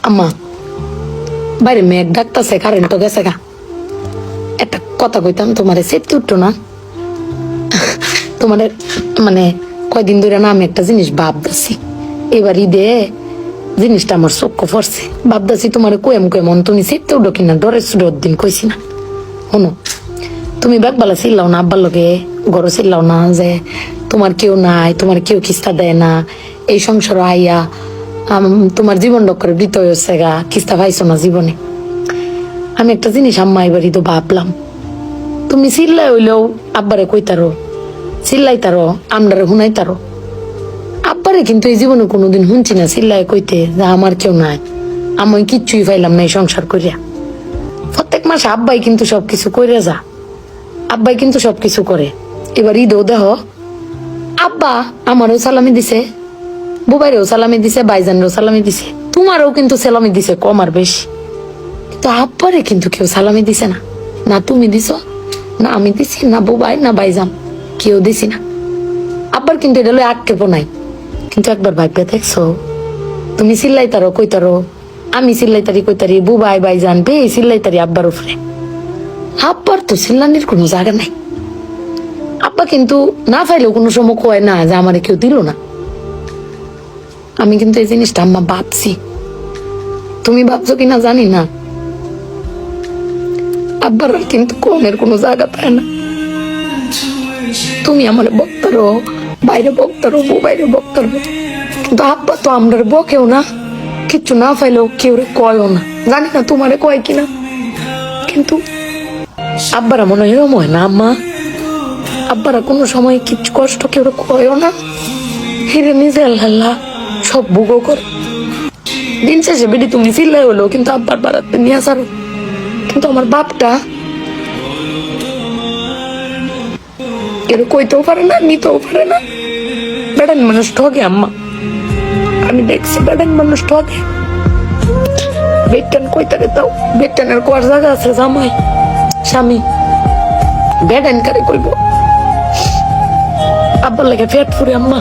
আম্মা বাইরে মেঘ ডাকতেছে, কারেন্ট তো গেছে গা। একটা কথা কইতাম তোমারে, সেফটি উঠতো না তোমার মানে কয়দিন ধরে না আমি একটা জিনিস ভাবতেছি, এবার ঈদে জিনিসটা আমার চোখ পড়ছে। ভাবতেছি তোমার কোয়েম তুমি সেফটি উঠো কিনা, ডরের সুরের দিন কইছি না। শোনো, তুমি ব্যাগবালা চিল্লাও না, আব্বার লোকে ঘরে চিল্লাও না যে তোমার কেউ নাই, তোমার কেউ কিস্তা দেয় না, এই সংসার আইয়া তোমার জীবন ডক্করে বৃত হয়েছে গা, কিস্তা পাইছো না জীবনে। আমি একটা জিনিস আম্মা এবারই তো ভাবলাম, তুমি চিল্লাই হইলেও আব্বারে কইতারো, চিল্লাইতারো, আমরারে শুনাইতারো। আব্বারে কিন্তু এই জীবনে কোনোদিন শুনছি না চিল্লাই কইতে যে আমার কেউ নাই, আমি কিচ্ছুই পাইলাম না এই সংসার করিয়া। প্রত্যেক মাসে আব্বাই কিন্তু সবকিছু করে যা, আব্বাই কিন্তু সবকিছু করে। এবার ঈদও দেহ আব্বা আমারও সালামি দিছে, বুবাইরেও সালামি দিছে, ভাইজানরেও সালামি দিছে, তোমারও কিন্তু সালামি দিছে কম আর বেশি। তো আব্বারে কিন্তু কেউ সালামি দিছে না, না তুমি দিছো, না আমি দিছি, না বুবাই, না ভাইজান, কেউ দিছি না। আব্বার কিন্তু এটা লই আক্ষেপও নাই। কিন্তু একবার ভাগ্যে দেখছো, তুমি চিল্লাইতারো কইতারো, আমি চিল্লাইতারি কইতারি, বুবাই ভাইজান বে চিল্লাইতারি আব্বার উপরে। আব্বার তো চিল্লানির কোনো জায়গা নাই। আব্বা কিন্তু না পাইলেও কোনো সময় কয় না যে আমারে কেউ দিল না। আমি কিন্তু এই জিনিসটা আম্মা ভাবছি, তুমি ভাবছো কিনা জানি না। আব্বার কিন্তু কমের কোনো জায়গা পায় না। তুমি আমার বক্তারো, বাইরে বক্তারো, বাইরে বক্তারো, কিন্তু আব্বা তো আমরা বকেও না, কিচ্ছু না পাইলেও কেউ কয়ও না। জানি না তোমারে কয় কিনা, কিন্তু আব্বারা মনে হয় এরম হয় না আম্মা। আব্বারা কোনো সময় কিছু কষ্ট কেউ কয়ও না, হিরে নিজে আল্লাহ সব ভোগও করে। দিন শেষে বেডি তুমি চিল্লাই হলো কিন্তু আব্বার বাড়াতে নিয়ে আসারো। কিন্তু আমার বাপটা এর কইতেও পারে না, নিতেও পারে না। বেড়ান মানুষ ঠকে আম্মা, আমি দেখছি বেড়ান মানুষ ঠকে। বেটান কইতারে তাও বেটানের কোয়ার জায়গা আছে, জামাই স্বামী বেড়ান কারে কইব। আব্বার লাগে পেট ফুরে আম্মা।